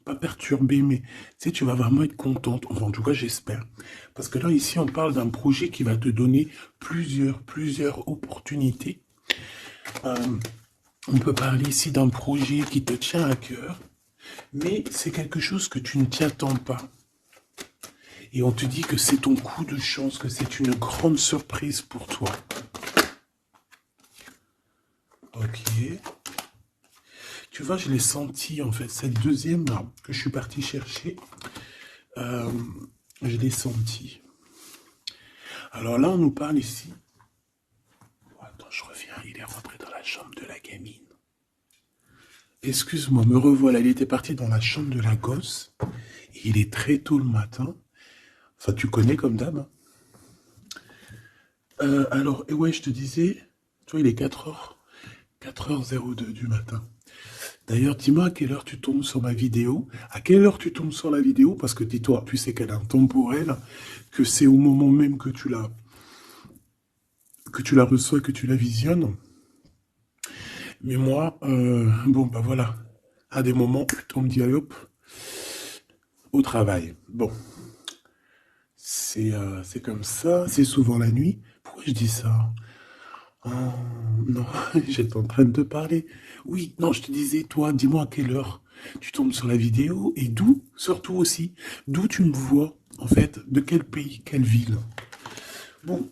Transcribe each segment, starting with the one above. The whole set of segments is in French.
pas perturbée, mais tu sais, tu vas vraiment être contente. Enfin, en tout cas, j'espère. Parce que là, ici, on parle d'un projet qui va te donner plusieurs opportunités. Euh, on peut parler ici d'un projet qui te tient à cœur, mais c'est quelque chose que tu ne t'y attends pas. Et on te dit que c'est ton coup de chance, que c'est une grande surprise pour toi. Ok. Tu vois, je l'ai senti en fait. Cette deuxième là, que je suis parti chercher, euh, je l'ai senti. Alors là, on nous parle ici. Oh, attends, je reviens. Il est rentré dans la chambre de la gamine. Excuse-moi, me revoilà. Il était parti dans la chambre de la gosse. Et il est très tôt le matin. Enfin, tu connais comme d'hab. Hein. Alors, et ouais, je te disais, toi, il est 4h02 du matin. D'ailleurs, dis-moi à quelle heure tu tombes sur ma vidéo. À quelle heure tu tombes sur la vidéo? Parce que dis-toi, tu sais qu'elle a un temporel, que c'est au moment même que tu la reçois, que tu la visionnes. Mais moi, bon, bah voilà. À des moments, on me dit, allez hop, au travail. Bon, c'est comme ça, c'est souvent la nuit. Pourquoi je dis ça? Oh, non, j'étais en train de te parler. Oui, non, je te disais, toi, dis-moi à quelle heure tu tombes sur la vidéo et d'où, surtout aussi, d'où tu me vois, en fait, de quel pays, quelle ville. Bon,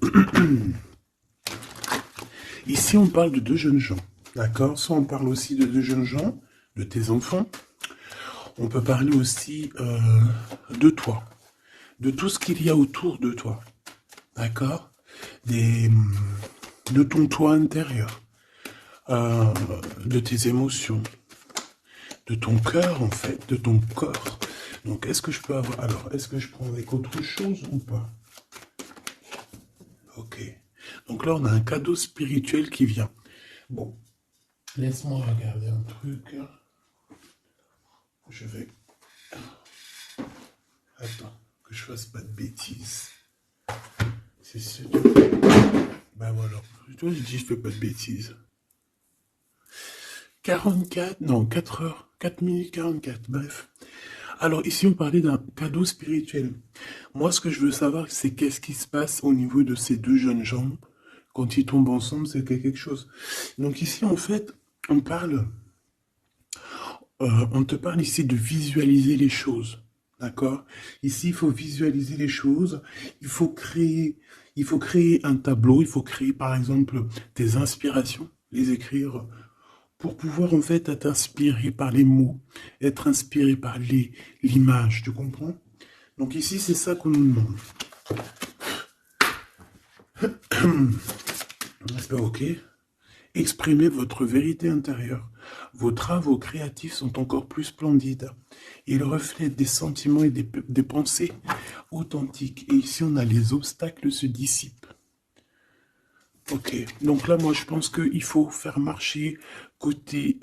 ici, on parle de deux jeunes gens, d'accord? Soit on parle aussi de deux jeunes gens, de tes enfants. On peut parler aussi de toi, de tout ce qu'il y a autour de toi, d'accord? Des, de ton toi intérieur, euh, de tes émotions, de ton cœur en fait, de ton corps. Donc est-ce que je peux avoir... Alors, est-ce que je prends avec autre chose ou pas? Ok. Donc là, on a un cadeau spirituel qui vient. Bon, laisse-moi regarder un truc. Je vais... Attends, que je fasse pas de bêtises. C'est sûr. Ben voilà. Toi, je dis je fais pas de bêtises. 44, non, 4 heures, 4 minutes 44, bref. Alors ici, on parlait d'un cadeau spirituel. Moi, ce que je veux savoir, c'est qu'est-ce qui se passe au niveau de ces deux jeunes gens. Quand ils tombent ensemble, c'est quelque chose. Donc ici, en fait, on parle, on te parle ici de visualiser les choses. D'accord? Ici, il faut visualiser les choses. Il faut créer un tableau. Il faut créer, par exemple, des inspirations, les écrire pour pouvoir en fait être inspiré par les mots, être inspiré par l'image, tu comprends? Donc ici, c'est ça qu'on nous demande. Ok. Exprimez votre vérité intérieure. Vos travaux créatifs sont encore plus splendides. Ils reflètent des sentiments et des pensées authentiques. Et ici, on a les obstacles se dissipent. Ok. Donc là, moi, je pense qu'il faut faire marcher côté...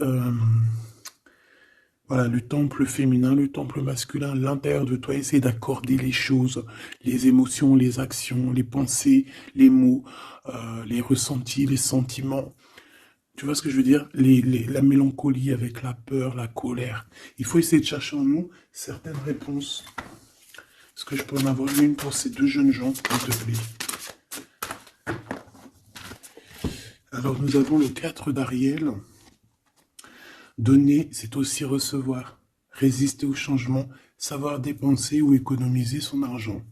voilà, le temple féminin, le temple masculin, l'intérieur de toi, essaie d'accorder les choses, les émotions, les actions, les pensées, les mots, les ressentis, les sentiments. Tu vois ce que je veux dire? La mélancolie avec la peur, la colère. Il faut essayer de chercher en nous certaines réponses. Est-ce que je peux en avoir une pour ces deux jeunes gens, s'il te plaît? Alors, nous avons le 4 d'Ariel. Donner, c'est aussi recevoir. Résister au changement, savoir dépenser ou économiser son argent.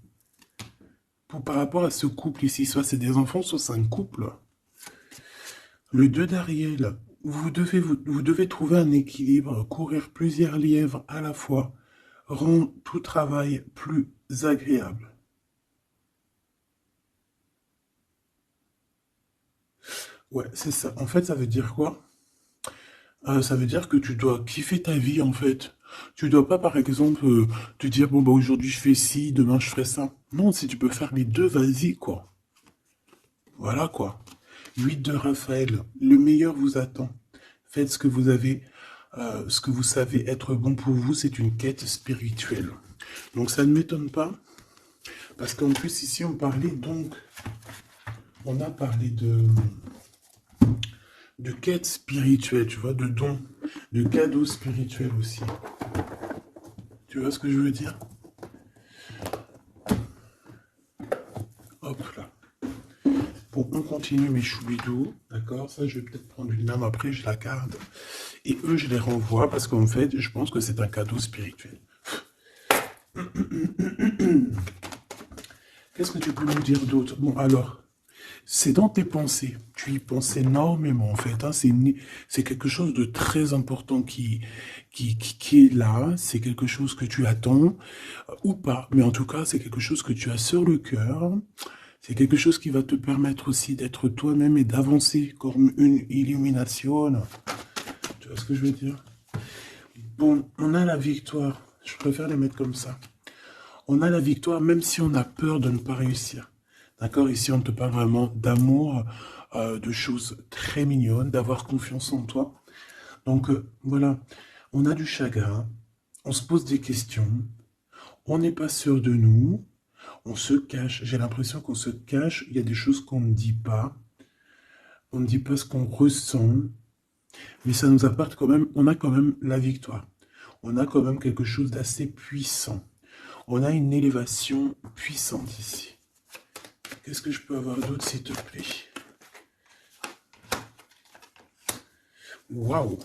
Par rapport à ce couple ici, soit c'est des enfants, soit c'est un couple. Le 2 d'Ariel, vous devez trouver un équilibre, courir plusieurs lièvres à la fois, rend tout travail plus agréable. Ouais, c'est ça. En fait, ça veut dire quoi? Ça veut dire que tu dois kiffer ta vie, en fait. Tu dois pas, par exemple, te dire, bon, bah, aujourd'hui, je fais ci, demain, je ferai ça. Non, si tu peux faire les deux, vas-y, quoi. Voilà, quoi. 8 de Raphaël, le meilleur vous attend. Faites ce que vous avez, ce que vous savez être bon pour vous, c'est une quête spirituelle. Donc ça ne m'étonne pas, parce qu'en plus ici on parlait donc, on a parlé de quête spirituelle, tu vois, de dons, de cadeaux spirituels aussi. Tu vois ce que je veux dire? Hop là. Bon, on continue mes choubidous, d'accord? Ça, je vais peut-être prendre une lame après, je la garde. Et eux, je les renvoie parce qu'en fait, je pense que c'est un cadeau spirituel. Qu'est-ce que tu peux nous dire d'autre? Bon, alors, c'est dans tes pensées. Tu y penses énormément, en fait. Hein. C'est quelque chose de très important qui est là. C'est quelque chose que tu attends ou pas. Mais en tout cas, c'est quelque chose que tu as sur le cœur. C'est quelque chose qui va te permettre aussi d'être toi-même et d'avancer comme une illumination. Tu vois ce que je veux dire? Bon, on a la victoire. Je préfère les mettre comme ça. On a la victoire même si on a peur de ne pas réussir. D'accord? Ici, on te parle vraiment d'amour, de choses très mignonnes, d'avoir confiance en toi. Donc, voilà. On a du chagrin. On se pose des questions. On n'est pas sûr de nous. On se cache. J'ai l'impression qu'on se cache. Il y a des choses qu'on ne dit pas. On ne dit pas ce qu'on ressent. Mais ça nous apporte quand même, on a quand même la victoire. On a quand même quelque chose d'assez puissant. On a une élévation puissante ici. Qu'est-ce que je peux avoir d'autre, s'il te plaît? Waouh!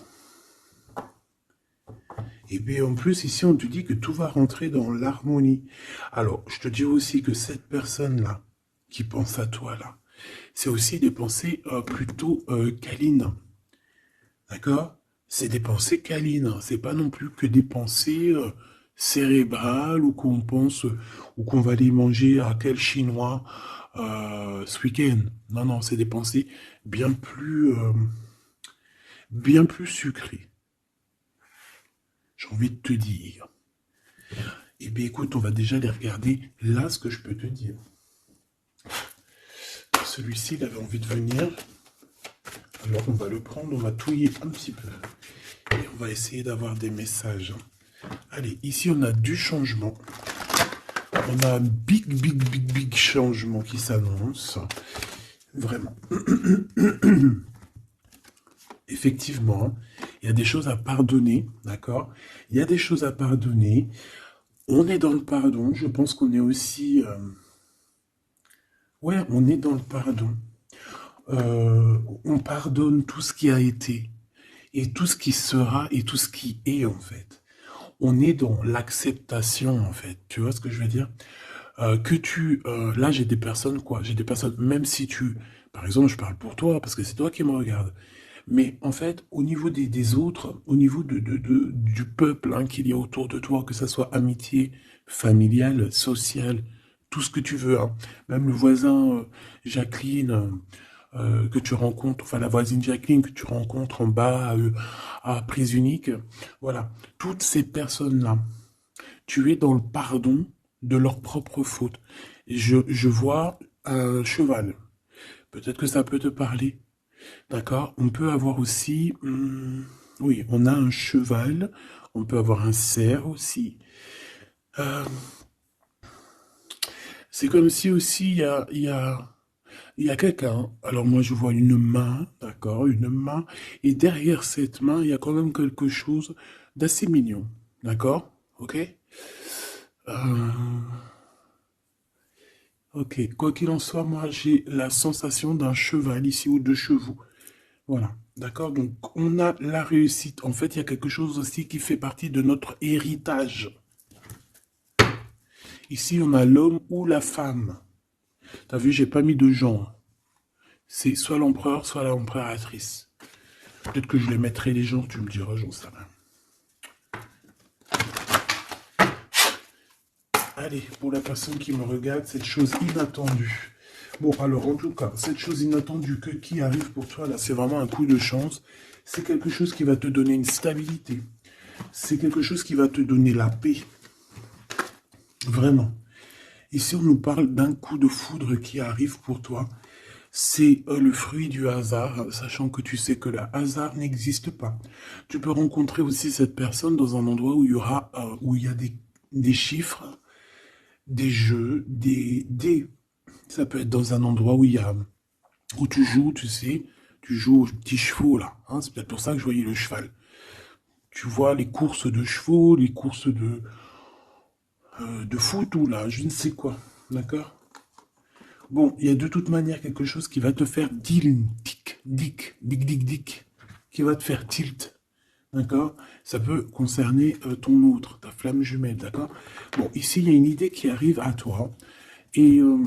Et bien en plus, ici, on te dit que tout va rentrer dans l'harmonie. Alors, je te dis aussi que cette personne-là, qui pense à toi, là, c'est aussi des pensées plutôt câlines. D'accord? C'est des pensées câlines. C'est pas non plus que des pensées cérébrales ou qu'on pense ou qu'on va aller manger à quel chinois ce week-end. Non, non, c'est des pensées bien plus sucrées. J'ai envie de te dire. Eh bien, écoute, on va déjà les regarder. Là, ce que je peux te dire. Celui-ci, il avait envie de venir. Alors, on va le prendre, on va touiller un petit peu. Et on va essayer d'avoir des messages. Allez, ici, on a du changement. On a un big changement qui s'annonce. Vraiment. Effectivement, il y a des choses à pardonner, d'accord? Il y a des choses à pardonner. On est dans le pardon. Je pense qu'on est aussi... Ouais, on est dans le pardon. On pardonne tout ce qui a été, et tout ce qui sera, et tout ce qui est, en fait. On est dans l'acceptation, en fait. Tu vois ce que je veux dire? Là, j'ai des personnes, quoi. J'ai des personnes, même si tu... Par exemple, je parle pour toi, parce que c'est toi qui me regardes. Mais en fait, au niveau des autres, au niveau du peuple hein, qu'il y a autour de toi, que ça soit amitié, familiale, sociale, tout ce que tu veux, hein. Même le voisin Jacqueline que tu rencontres, enfin la voisine Jacqueline que tu rencontres en bas à Prise Unique, voilà, toutes ces personnes-là, tu es dans le pardon de leurs propres fautes. Je vois un cheval. Peut-être que ça peut te parler. D'accord? On peut avoir aussi, oui, on a un cheval, on peut avoir un cerf aussi. Euh, c'est comme si aussi il y a quelqu'un. Alors moi je vois une main, d'accord, une main, et derrière cette main il y a quand même quelque chose d'assez mignon, d'accord? Ok? Euh, ok. Quoi qu'il en soit, moi j'ai la sensation d'un cheval ici ou de chevaux. Voilà, d'accord? Donc, on a la réussite. En fait, il y a quelque chose aussi qui fait partie de notre héritage. Ici, on a l'homme ou la femme. T'as vu, j'ai pas mis de genre. C'est soit l'empereur, soit l'empereur-actrice. Peut-être que je les mettrai les genres, tu me diras, j'en sais rien. Allez, pour la personne qui me regarde, cette chose inattendue. Bon, alors, en tout cas, cette chose inattendue qui arrive pour toi, là, c'est vraiment un coup de chance. C'est quelque chose qui va te donner une stabilité. C'est quelque chose qui va te donner la paix. Vraiment. Ici, on nous parle d'un coup de foudre qui arrive pour toi. C'est le fruit du hasard, sachant que tu sais que le hasard n'existe pas. Tu peux rencontrer aussi cette personne dans un endroit où il y a des chiffres, des jeux, ça peut être dans un endroit où tu joues, tu sais, tu joues aux petits chevaux là. Hein, c'est peut-être pour ça que je voyais le cheval. Tu vois les courses de chevaux, les courses de foot ou là, je ne sais quoi. D'accord? Bon, il y a de toute manière quelque chose qui va te faire dick, qui va te faire tilt. D'accord? Ça peut concerner ton autre, ta flamme jumelle. D'accord? Bon, ici, il y a une idée qui arrive à toi. Et, euh,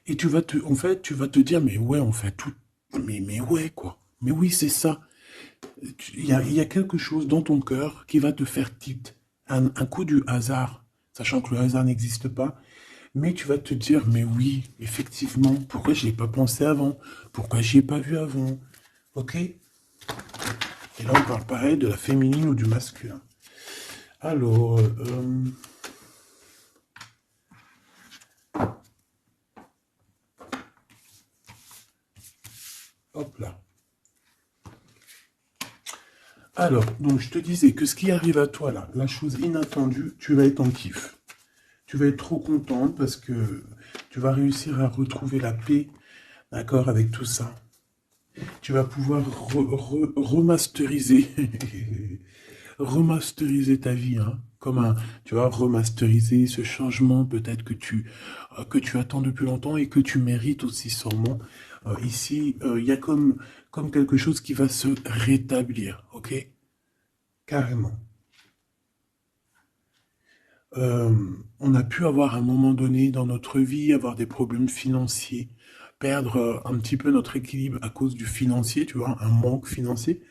et en fait, tu vas te dire, mais ouais, on fait tout. Mais ouais, quoi. Mais oui, c'est ça. Il y a quelque chose dans ton cœur qui va te faire tilt. Un coup du hasard, sachant que le hasard n'existe pas, mais tu vas te dire, mais oui, effectivement, pourquoi je n'y ai pas pensé avant? Pourquoi j'y ai pas vu avant? Ok? Et là, on parle pareil de la féminine ou du masculin. Alors, hop là. Alors, donc je te disais que ce qui arrive à toi là, la chose inattendue, tu vas être en kiff. Tu vas être trop contente parce que tu vas réussir à retrouver la paix, d'accord, avec tout ça. Tu vas pouvoir remasteriser, remasteriser ta vie, hein, comme tu vas remasteriser ce changement peut-être que tu attends depuis longtemps et que tu mérites aussi sûrement. Ici, il y a comme quelque chose qui va se rétablir, ok? Carrément. Euh, on a pu avoir à un moment donné dans notre vie, avoir des problèmes financiers, perdre un petit peu notre équilibre à cause du financier, tu vois, un manque financier.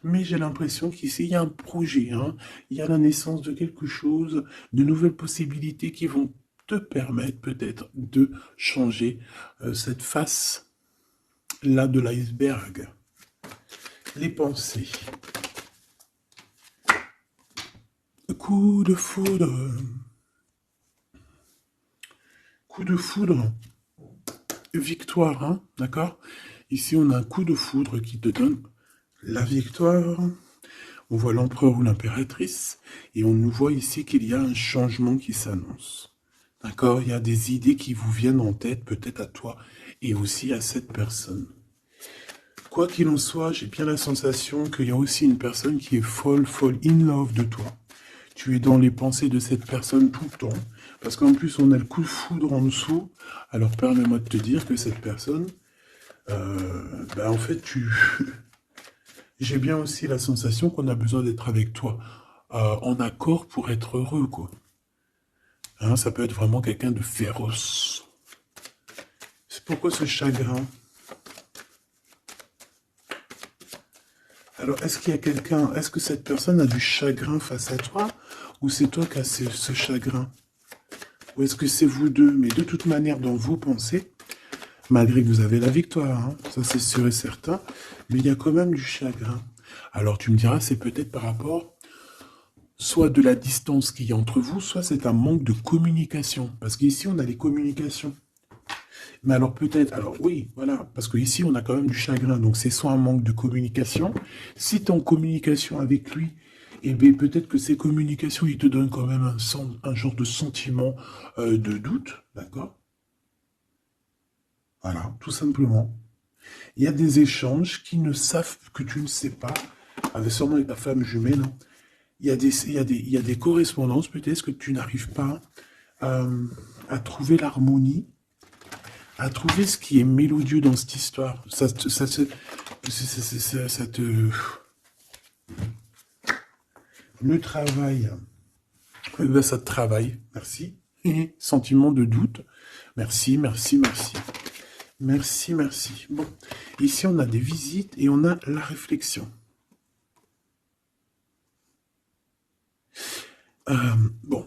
Mais j'ai l'impression qu'ici, il y a un projet, hein, il y a la naissance de quelque chose, de nouvelles possibilités qui vont te permettre peut-être de changer cette face-là de l'iceberg. Les pensées. Coup de foudre. Coup de foudre. Victoire, hein, d'accord? Ici, on a un coup de foudre qui te donne la victoire. On voit l'empereur ou l'impératrice et on nous voit ici qu'il y a un changement qui s'annonce. D'accord? Il y a des idées qui vous viennent en tête, peut-être à toi et aussi à cette personne. Quoi qu'il en soit, j'ai bien la sensation qu'il y a aussi une personne qui est folle in love de toi. Tu es dans les pensées de cette personne tout le temps. Parce qu'en plus, on a le coup de foudre en dessous. Alors, permets-moi de te dire que cette personne, en fait, j'ai bien aussi la sensation qu'on a besoin d'être avec toi, en accord pour être heureux, quoi. Hein, ça peut être vraiment quelqu'un de féroce. C'est pourquoi ce chagrin? Alors, est-ce qu'il y a quelqu'un, est-ce que cette personne a du chagrin face à toi, ou c'est toi qui as ce chagrin? Ou est-ce que c'est vous deux? Mais de toute manière, dans vos pensées, malgré que vous avez la victoire, hein, ça c'est sûr et certain, mais il y a quand même du chagrin. Alors tu me diras, c'est peut-être par rapport soit de la distance qu'il y a entre vous, soit c'est un manque de communication. Parce qu'ici, on a les communications. Mais alors peut-être, alors oui, voilà, parce qu'ici, on a quand même du chagrin. Donc c'est soit un manque de communication. Si tu es en communication avec lui, eh bien peut-être que ces communications, ils te donnent quand même un genre de sentiment de doute, d'accord? Voilà, tout simplement. Il y a des échanges qui ne savent que tu ne sais pas, avec sûrement avec ta femme jumelle, hein. Il y a des correspondances peut-être que tu n'arrives pas à trouver l'harmonie, à trouver ce qui est mélodieux dans cette histoire. Ça te... Le travail, ça te travaille. Merci. Sentiment de doute. Merci, merci, merci. Merci, merci. Bon, ici on a des visites et on a la réflexion. Bon,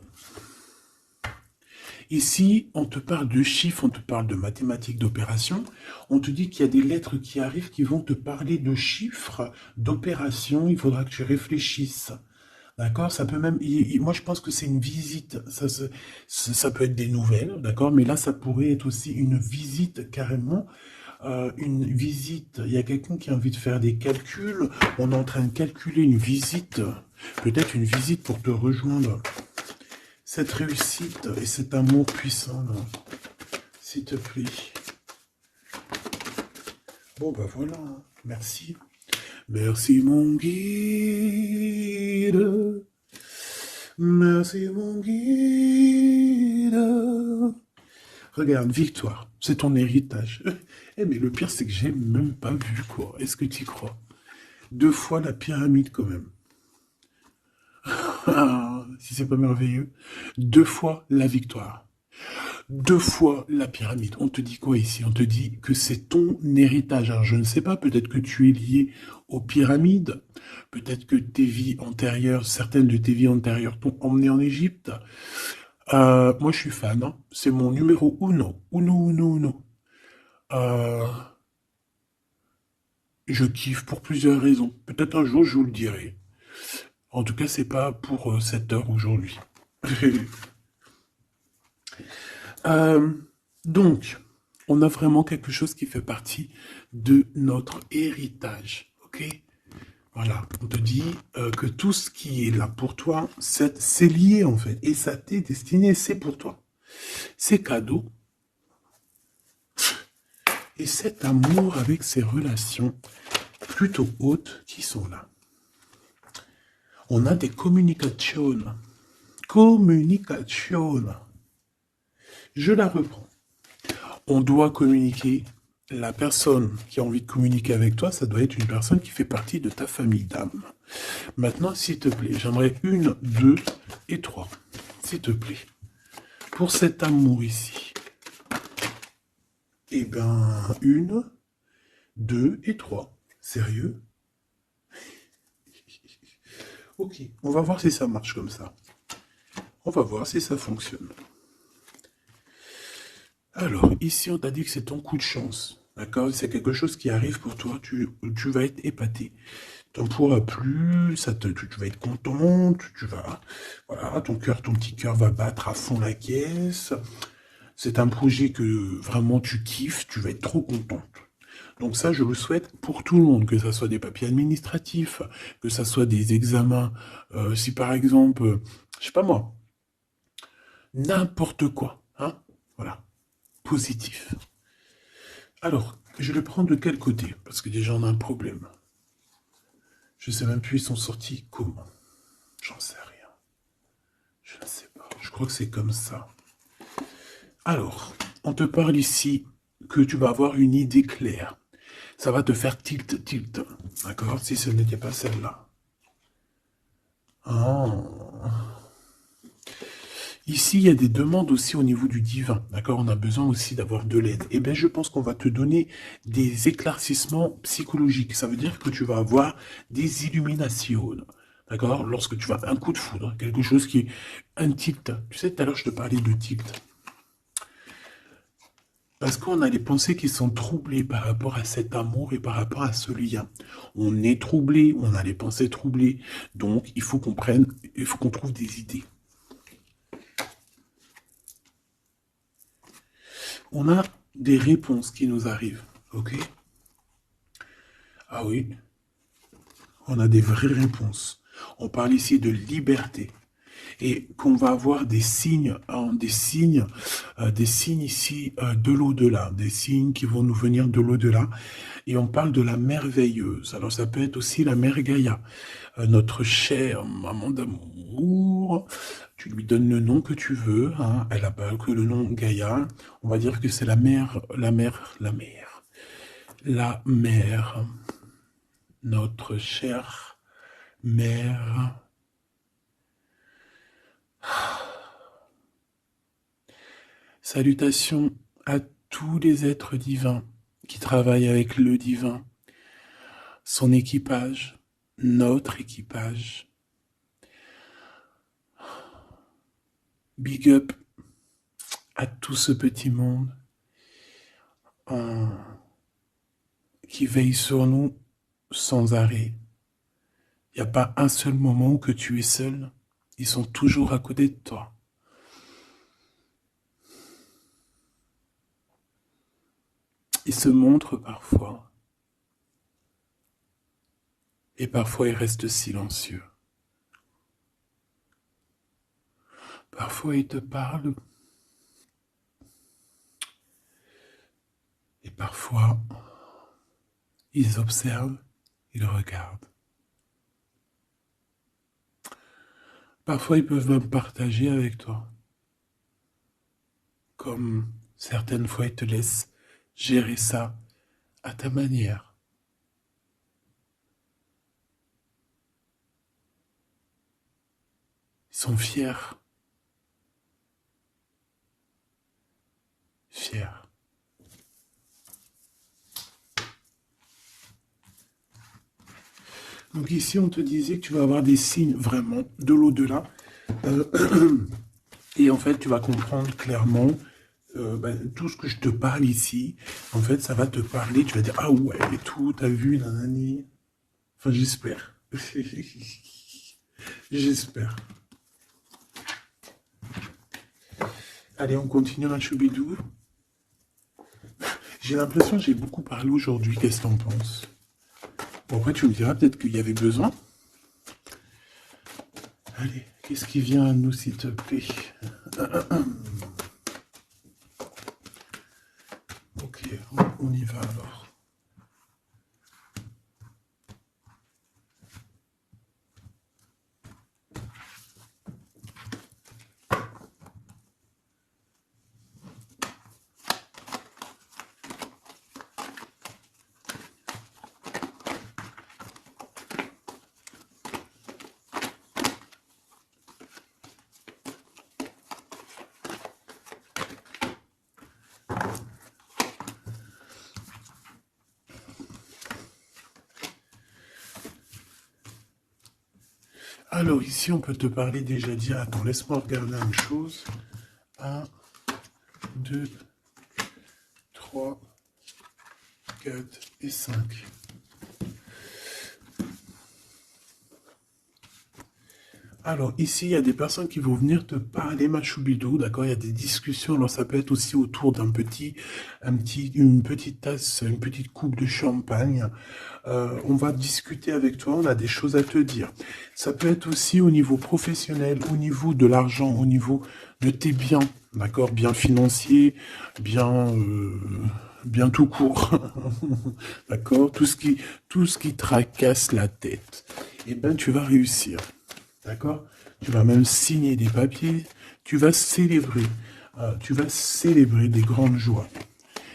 ici, on te parle de chiffres, on te parle de mathématiques, d'opérations. On te dit qu'il y a des lettres qui arrivent qui vont te parler de chiffres, d'opérations. Il faudra que tu réfléchisses. D'accord? Ça peut même. Moi, je pense que c'est une visite. Ça peut être des nouvelles, d'accord? Mais là, ça pourrait être aussi une visite carrément. Une visite. Il y a quelqu'un qui a envie de faire des calculs. On est en train de calculer une visite. Peut-être une visite pour te rejoindre. Cette réussite et cet amour puissant, là, s'il te plaît. Bon, ben voilà, hein. Merci. Merci, mon guide. Merci mon guide. Regarde, victoire, c'est ton héritage. Eh mais le pire c'est que j'ai même pas vu quoi. Est-ce que tu y crois? 2 fois la pyramide quand même. Ah, si c'est pas merveilleux. 2 fois la victoire. 2 fois la pyramide. On te dit quoi ici? On te dit que c'est ton héritage. Alors je ne sais pas, peut-être que tu es lié aux pyramides. Peut-être que tes vies antérieures, certaines de tes vies antérieures t'ont emmené en Égypte. Moi je suis fan, hein. C'est mon numéro uno. Uno, uno, uno. Euh, je kiffe pour plusieurs raisons. Peut-être un jour je vous le dirai. En tout cas, c'est pas pour cette heure aujourd'hui. Euh, donc, on a vraiment quelque chose qui fait partie de notre héritage, ok? Voilà, on te dit que tout ce qui est là pour toi, c'est lié en fait, et ça t'est destiné, c'est pour toi. C'est cadeau, et cet amour avec ces relations plutôt hautes qui sont là. On a des communications. Communication. Je la reprends. On doit communiquer. La personne qui a envie de communiquer avec toi, ça doit être une personne qui fait partie de ta famille d'âme. Maintenant, s'il te plaît, j'aimerais 1, 2 et 3. S'il te plaît. Pour cet amour ici. Eh ben, 1, 2 et 3. Sérieux? Ok, on va voir si ça marche comme ça. On va voir si ça fonctionne. Alors, ici, on t'a dit que c'est ton coup de chance. D'accord? C'est quelque chose qui arrive pour toi. Tu vas être épaté. T'en pourras plus, tu vas être content, tu vas, voilà, ton petit cœur va battre à fond la caisse. C'est un projet que vraiment tu kiffes, tu vas être trop contente. Donc ça, je le souhaite pour tout le monde, que ça soit des papiers administratifs, que ça soit des examens. Si par exemple, je sais pas moi, n'importe quoi, hein, voilà, positif. Alors, je le prends de quel côté? Parce que déjà, on a un problème. Je sais même plus, ils sont sortis comment. J'en sais rien. Je ne sais pas. Je crois que c'est comme ça. Alors, on te parle ici que tu vas avoir une idée claire. Ça va te faire tilt, tilt. D'accord? Si ce n'était pas celle-là. Ah. Ici, il y a des demandes aussi au niveau du divin. D'accord? On a besoin aussi d'avoir de l'aide. Eh bien, je pense qu'on va te donner des éclaircissements psychologiques. Ça veut dire que tu vas avoir des illuminations. D'accord? Lorsque tu vas un coup de foudre, quelque chose qui est un tilt. Tu sais, tout à l'heure, je te parlais de tilt. Parce qu'on a les pensées qui sont troublées par rapport à cet amour et par rapport à ce lien. On est troublé, on a les pensées troublées. Donc, il faut qu'on trouve des idées. On a des réponses qui nous arrivent, ok? Ah oui, on a des vraies réponses. On parle ici de liberté. Et qu'on va avoir des signes, hein, des signes ici de l'au-delà, des signes qui vont nous venir de l'au-delà. Et on parle de la merveilleuse. Alors ça peut être aussi la mère Gaïa, notre chère maman d'amour. Tu lui donnes le nom que tu veux. Hein. Elle n'a pas que le nom Gaïa. On va dire que c'est la mère, la mère, notre chère mère. Salutations à tous les êtres divins qui travaillent avec le divin, son équipage, notre équipage. Big up à tout ce petit monde qui veille sur nous sans arrêt. Il n'y a pas un seul moment où que tu es seul. Ils sont toujours à côté de toi. Ils se montrent parfois. Et parfois ils restent silencieux. Parfois ils te parlent. Et parfois ils observent, ils regardent. Parfois, ils peuvent même partager avec toi. Comme certaines fois, ils te laissent gérer ça à ta manière. Ils sont fiers. Fiers. Donc ici, on te disait que tu vas avoir des signes vraiment de l'au-delà. Euh, et en fait, tu vas comprendre clairement tout ce que je te parle ici. En fait, ça va te parler. Tu vas dire, ah ouais, et tout, t'as vu, nanani. Enfin, j'espère. J'espère. Allez, on continue ma choubidou. J'ai l'impression que j'ai beaucoup parlé aujourd'hui. Qu'est-ce que t'en penses? Bon, après, tu me diras peut-être qu'il y avait besoin. Allez, qu'est-ce qui vient à nous, s'il te plaît? Ok, on y va alors. Alors ici, on peut te parler déjà dire, attends, laisse-moi regarder une chose. 1, 2, 3, 4 et 5. Alors ici, il y a des personnes qui vont venir te parler, ma choubidou, d'accord? Il y a des discussions, alors ça peut être aussi autour d'une petite tasse, une petite coupe de champagne. On va discuter avec toi, on a des choses à te dire. Ça peut être aussi au niveau professionnel, au niveau de l'argent, au niveau de tes biens, d'accord? Bien financier, bien tout court, d'accord? Tout ce qui tracasse la tête, eh ben tu vas réussir. D'accord? Tu vas même signer des papiers, tu vas célébrer des grandes joies.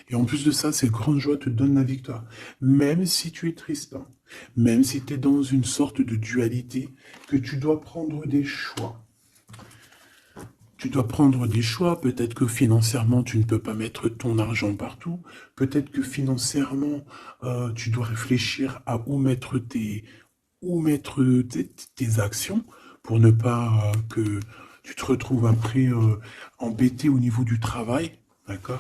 Et en plus de ça, ces grandes joies te donnent la victoire. Même si tu es Tristan, même si tu es dans une sorte de dualité, que tu dois prendre des choix. Tu dois prendre des choix, peut-être que financièrement, tu ne peux pas mettre ton argent partout, peut-être que financièrement, tu dois réfléchir à où mettre tes actions pour ne pas que tu te retrouves après embêté au niveau du travail, d'accord?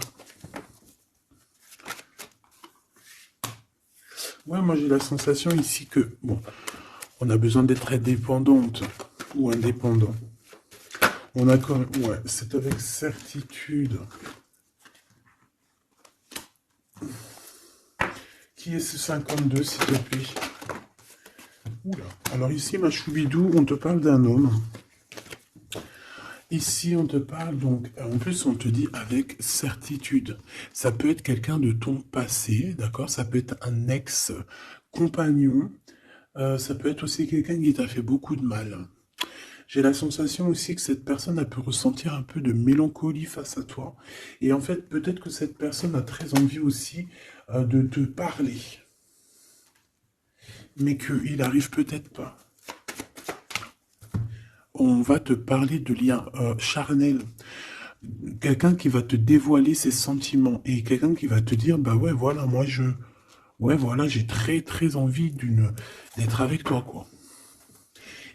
Ouais, moi j'ai la sensation ici que, bon, on a besoin d'être indépendante ou indépendant. On a quand même, ouais, c'est avec certitude. Qui est ce 52, s'il te plaît? Oula. Alors ici, ma choubidou, on te parle d'un homme. Ici, on te parle donc, en plus, on te dit avec certitude. Ça peut être quelqu'un de ton passé, d'accord? Ça peut être un ex-compagnon. Ça peut être aussi quelqu'un qui t'a fait beaucoup de mal. J'ai la sensation aussi que cette personne a pu ressentir un peu de mélancolie face à toi. Et en fait, peut-être que cette personne a très envie aussi de te parler. Mais qu'il n'arrive peut-être pas. On va te parler de liens charnels. Quelqu'un qui va te dévoiler ses sentiments. Et quelqu'un qui va te dire, bah ouais, voilà, ouais, voilà, j'ai très, très envie d'être avec toi, quoi.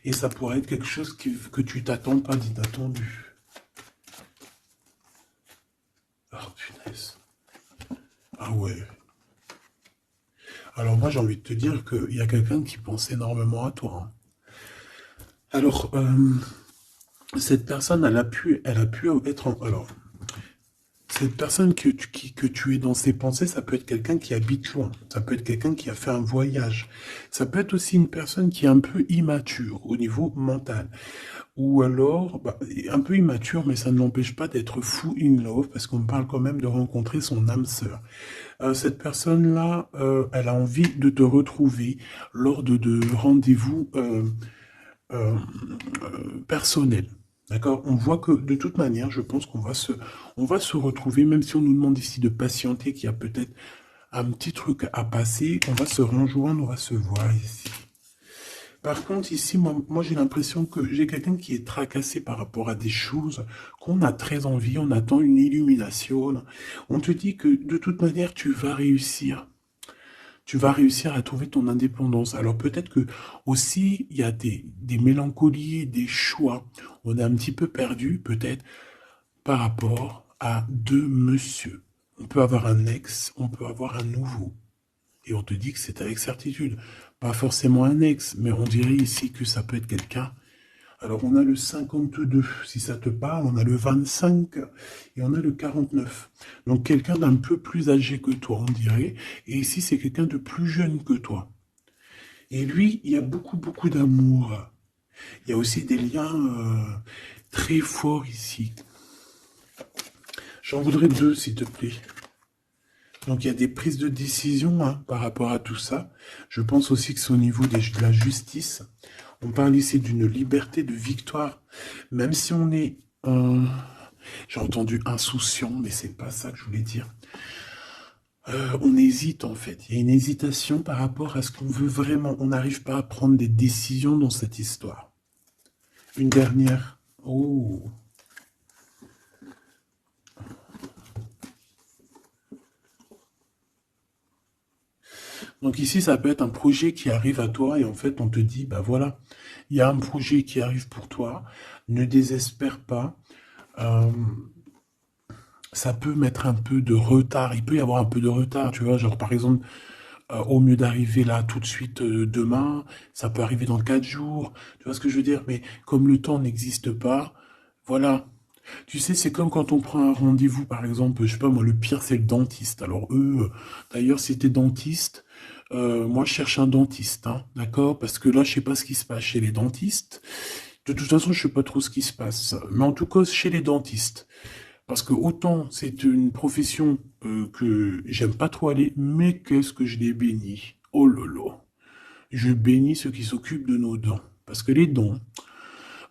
Et ça pourrait être quelque chose que tu t'attends pas d'inattendu. Ah, punaise. Ah ouais. Alors moi, j'ai envie de te dire qu'il y a quelqu'un qui pense énormément à toi, hein. Alors, cette personne, elle a pu être alors, cette personne que tu es dans ses pensées, ça peut être quelqu'un qui habite loin, ça peut être quelqu'un qui a fait un voyage, ça peut être aussi une personne qui est un peu immature au niveau mental, ou alors bah, un peu immature, mais ça ne l'empêche pas d'être fou in love, parce qu'on parle quand même de rencontrer son âme sœur. Cette personne-là, elle a envie de te retrouver lors de rendez-vous euh, personnel. D'accord? On voit que de toute manière, je pense on va se retrouver, même si on nous demande ici de patienter, qu'il y a peut-être un petit truc à passer, on va se rejoindre, on va se voir ici. Par contre, ici, moi j'ai l'impression que j'ai quelqu'un qui est tracassé par rapport à des choses qu'on a très envie, on attend une illumination. On te dit que de toute manière, tu vas réussir. Tu vas réussir à trouver ton indépendance. Alors peut-être que aussi, il y a des mélancolies, des choix. On est un petit peu perdu, peut-être, par rapport à deux monsieur. On peut avoir un ex, on peut avoir un nouveau. Et on te dit que c'est avec certitude. Pas forcément un ex, mais on dirait ici que ça peut être quelqu'un. Alors on a le 52, si ça te parle, on a le 25 et on a le 49. Donc quelqu'un d'un peu plus âgé que toi, on dirait. Et ici, c'est quelqu'un de plus jeune que toi. Et lui, il y a beaucoup, beaucoup d'amour. Il y a aussi des liens très forts ici. J'en voudrais deux, s'il te plaît. Donc il y a des prises de décision hein, par rapport à tout ça. Je pense aussi que c'est au niveau de la justice. On parle ici d'une liberté de victoire. Même si on est, j'ai entendu insouciant, mais c'est pas ça que je voulais dire. On hésite en fait. Il y a une hésitation par rapport à ce qu'on veut vraiment. On n'arrive pas à prendre des décisions dans cette histoire. Une dernière. Oh. Donc ici, ça peut être un projet qui arrive à toi et en fait, on te dit, bah voilà, il y a un projet qui arrive pour toi, ne désespère pas. Euh, Ça peut mettre un peu de retard, il peut y avoir un peu de retard, tu vois, genre par exemple, au mieux d'arriver là tout de suite demain, ça peut arriver dans 4 jours, tu vois ce que je veux dire, mais comme le temps n'existe pas, voilà. Tu sais, c'est comme quand on prend un rendez-vous, par exemple, je sais pas moi, le pire c'est le dentiste. Alors eux, d'ailleurs, si t'es dentiste, moi je cherche un dentiste, hein, d'accord? Parce que là, je sais pas ce qui se passe chez les dentistes. De toute façon, je sais pas trop ce qui se passe. Mais en tout cas, chez les dentistes. Parce que autant c'est une profession que j'aime pas trop aller, mais qu'est-ce que je les bénis. Oh lolo. Je bénis ceux qui s'occupent de nos dents. Parce que les dents.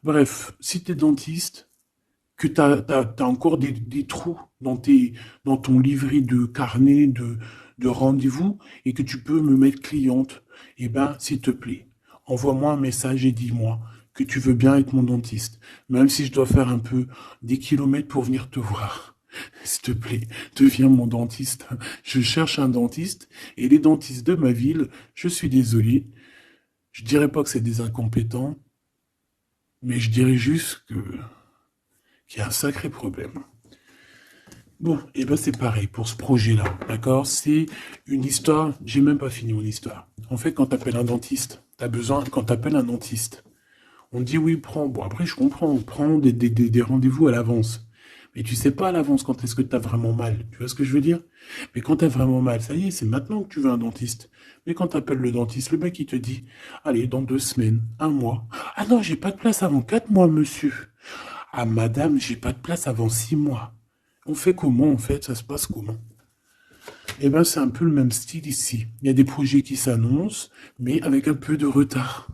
Bref, si t'es dentiste, que t'as encore des trous dans ton livret de carnet de rendez-vous et que tu peux me mettre cliente, eh ben, s'il te plaît, envoie-moi un message et dis-moi que tu veux bien être mon dentiste, même si je dois faire un peu des kilomètres pour venir te voir. S'il te plaît, deviens mon dentiste. Je cherche un dentiste et les dentistes de ma ville, je suis désolé, je dirais pas que c'est des incompétents, mais je dirais juste que qu'il y a un sacré problème. Bon, et ben c'est pareil pour ce projet-là, d'accord? C'est une histoire, j'ai même pas fini mon histoire. En fait, quand t'appelles un dentiste, t'as besoin, quand t'appelles un dentiste, on te dit oui, prends, bon après je comprends, on prend des rendez-vous à l'avance. Mais tu sais pas à l'avance quand est-ce que t'as vraiment mal, tu vois ce que je veux dire? Mais quand t'as vraiment mal, ça y est, c'est maintenant que tu veux un dentiste. Mais quand t'appelles le dentiste, le mec il te dit, allez, dans 2 semaines, un mois. Ah non, j'ai pas de place avant 4 mois, monsieur. Ah madame, j'ai pas de place avant 6 mois. On fait comment en fait? Ça se passe comment? Eh ben c'est un peu le même style ici. Il y a des projets qui s'annoncent, mais avec un peu de retard.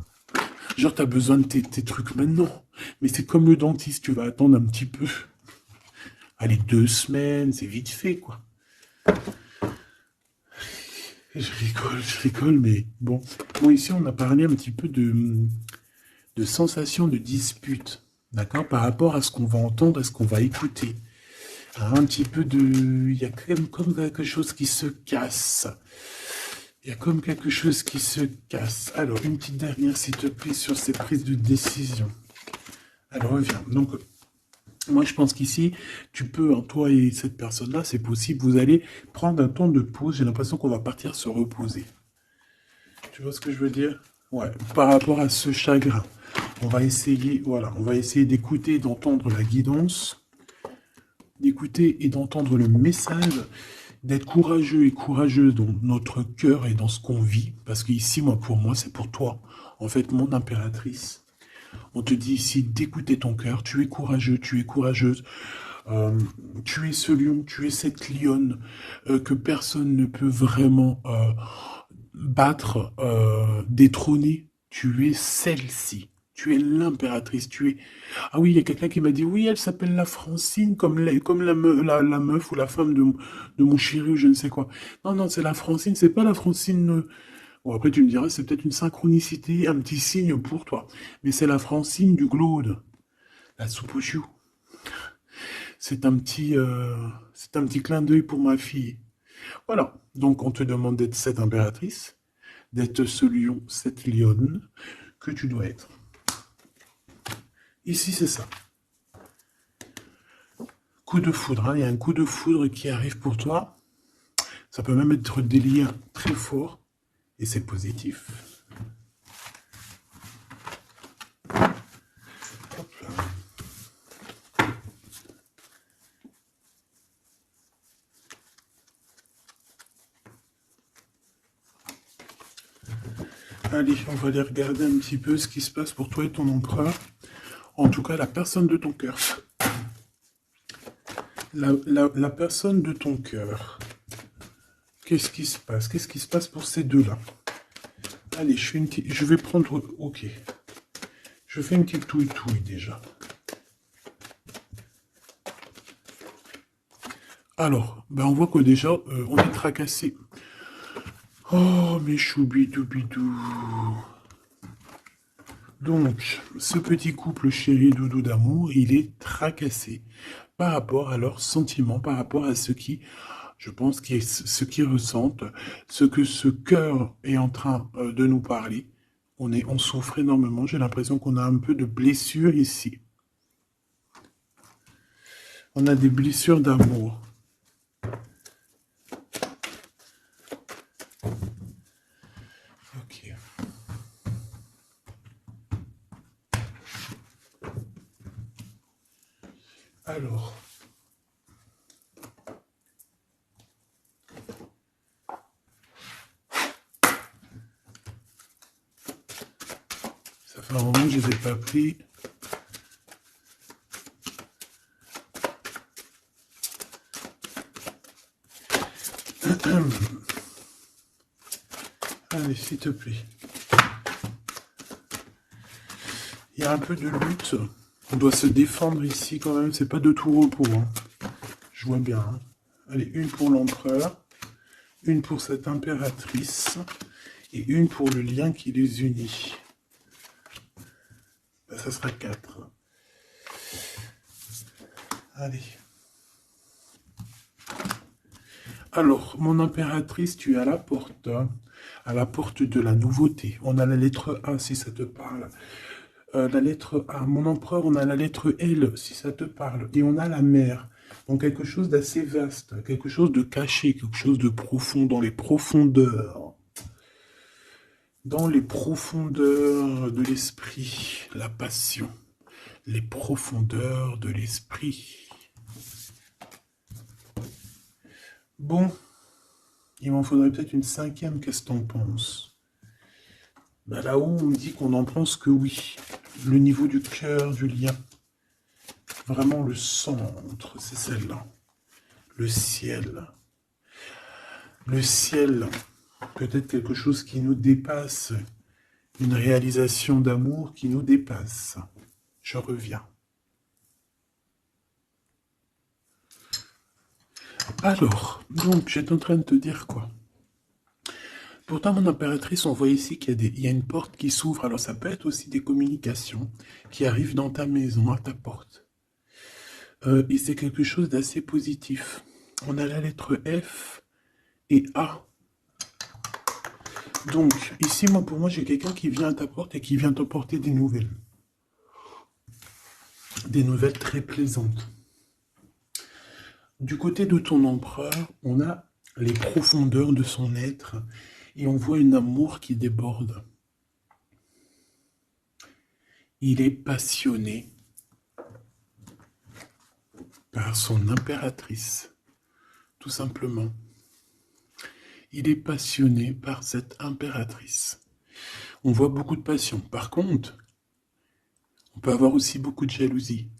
Genre t'as besoin de tes trucs maintenant. Mais c'est comme le dentiste, tu vas attendre un petit peu. Allez, 2 semaines, c'est vite fait quoi. Je rigole, mais bon. Bon, ici on a parlé un petit peu de sensation de dispute. D'accord? Par rapport à ce qu'on va entendre, à ce qu'on va écouter. Un petit peu de... Il y a quand même comme quelque chose qui se casse. Il y a comme quelque chose qui se casse. Alors, une petite dernière, s'il te plaît, sur ces prises de décision. Alors, reviens. Donc, moi, je pense qu'ici, tu peux, hein, toi et cette personne-là, c'est possible, vous allez prendre un temps de pause. J'ai l'impression qu'on va partir se reposer. Tu vois ce que je veux dire? Ouais, par rapport à ce chagrin. On va essayer, voilà, on va essayer d'écouter et d'entendre la guidance, d'écouter et d'entendre le message, d'être courageux et courageuse dans notre cœur et dans ce qu'on vit, parce qu'ici, moi, pour moi, c'est pour toi. En fait, mon impératrice, on te dit ici d'écouter ton cœur, tu es courageux, tu es courageuse, euh, tu es ce lion, tu es cette lionne que personne ne peut vraiment battre, détrôner, tu es celle-ci. Tu es l'impératrice, tu es... Ah oui, il y a quelqu'un qui m'a dit, oui, elle s'appelle la Francine, comme la meuf ou la femme de mon chéri ou je ne sais quoi. Non, non, c'est la Francine, c'est pas la Francine... Bon, après, tu me diras, c'est peut-être une synchronicité, un petit signe pour toi. Mais c'est la Francine du Glaude, la soupe aux choux. C'est un petit clin d'œil pour ma fille. Voilà. Donc, on te demande d'être cette impératrice, d'être ce lion, cette lionne que tu dois être. Ici, c'est ça. Coup de foudre, hein. Il y a un coup de foudre qui arrive pour toi. Ça peut même être des liens très forts. Et c'est positif. Hop là. Allez, on va aller regarder un petit peu ce qui se passe pour toi et ton empereur. En tout cas, la personne de ton cœur. La personne de ton cœur. Qu'est-ce qui se passe? Qu'est-ce qui se passe pour ces deux-là? Allez, je vais prendre... Ok. Je fais une petite touille-touille déjà. Alors, ben on voit que déjà, on est tracassé. Oh, mes choubidou-bidou. Donc, ce petit couple chéri doudou d'amour, il est tracassé par rapport à leurs sentiments, par rapport à ce qui, je pense, ce qu'ils ressentent, ce que ce cœur est en train de nous parler. On souffre énormément. J'ai l'impression qu'on a un peu de blessures ici. On a des blessures d'amour. Ok. Alors. Ça fait un moment que je ne les ai pas pris. Allez, s'il te plaît. Il y a un peu de lutte. On doit se défendre ici quand même. C'est pas de tout repos. Hein. Je vois bien. Hein. Allez, une pour l'empereur. Une pour cette impératrice. Et une pour le lien qui les unit. Ben, ça sera 4. Allez. Alors, mon impératrice, tu es à la porte. Hein. À la porte de la nouveauté. On a la lettre A si ça te parle. La lettre A. Mon empereur, on a la lettre L si ça te parle. Et on a la mer. Donc quelque chose d'assez vaste, quelque chose de caché, quelque chose de profond, dans les profondeurs. Dans les profondeurs de l'esprit, la passion. Les profondeurs de l'esprit. Bon, il m'en faudrait peut-être une 5e, qu'est-ce que t'en penses? Ben là-haut, on me dit qu'on en pense que oui. Le niveau du cœur, du lien. Vraiment le centre, c'est celle-là. Le ciel. Le ciel, peut-être quelque chose qui nous dépasse. Une réalisation d'amour qui nous dépasse. Je reviens. Alors, donc, j'étais en train de te dire quoi? Pourtant, mon impératrice, on voit ici qu'il y a une porte qui s'ouvre. Alors, ça peut être aussi des communications qui arrivent dans ta maison, à ta porte. Et c'est quelque chose d'assez positif. On a la lettre F et A. Donc, ici, pour moi, j'ai quelqu'un qui vient à ta porte et qui vient t'apporter des nouvelles. Des nouvelles très plaisantes. Du côté de ton empereur, on a les profondeurs de son être et on voit un amour qui déborde. Il est passionné par son impératrice, tout simplement. Il est passionné par cette impératrice. On voit beaucoup de passion. Par contre, on peut avoir aussi beaucoup de jalousie.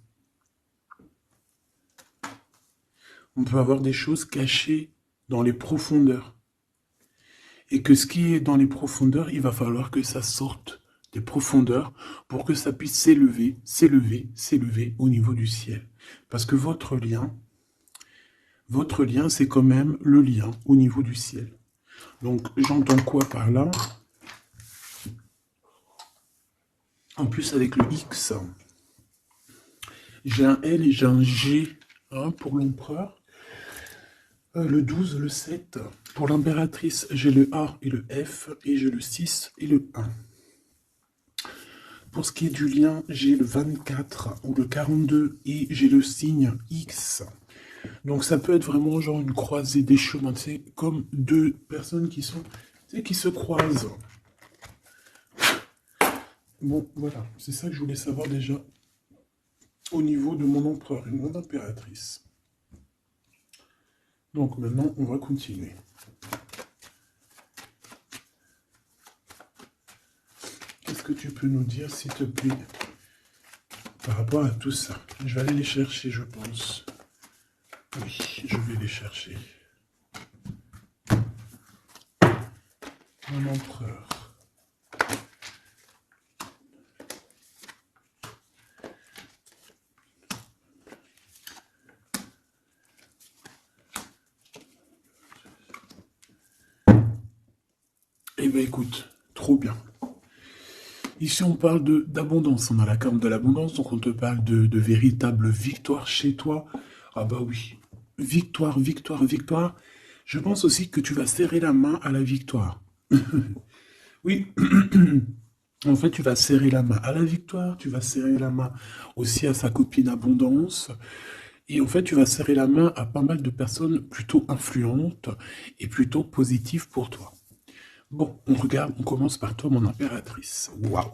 On peut avoir des choses cachées dans les profondeurs. Et que ce qui est dans les profondeurs, il va falloir que ça sorte des profondeurs, pour que ça puisse s'élever, s'élever, s'élever au niveau du ciel. Parce que votre lien, c'est quand même le lien au niveau du ciel. Donc, j'entends quoi par là? En plus, avec le X, j'ai un L et j'ai un G hein, pour l'empereur. Le 12, le 7. Pour l'impératrice, j'ai le A et le F, et j'ai le 6 et le 1. Pour ce qui est du lien, j'ai le 24 ou le 42 et j'ai le signe X. Donc ça peut être vraiment genre une croisée des chemins, c'est comme deux personnes qui sont, qui se croisent. Bon, voilà, c'est ça que je voulais savoir déjà au niveau de mon empereur et mon impératrice. Donc maintenant, on va continuer. Qu'est-ce que tu peux nous dire, s'il te plaît, par rapport à tout ça? Je vais aller les chercher, je pense. Oui, je vais les chercher. Mon empereur. Eh bien, écoute, trop bien. Ici, on parle d'abondance. On a la carte de l'abondance, donc on te parle de véritable victoire chez toi. Ah bah oui. Victoire, victoire, victoire. Je pense aussi que tu vas serrer la main à la victoire. Oui. En fait, tu vas serrer la main à la victoire, tu vas serrer la main aussi à sa copine abondance. Et en fait, tu vas serrer la main à pas mal de personnes plutôt influentes et plutôt positives pour toi. Bon, on regarde, on commence par toi, mon impératrice. Waouh!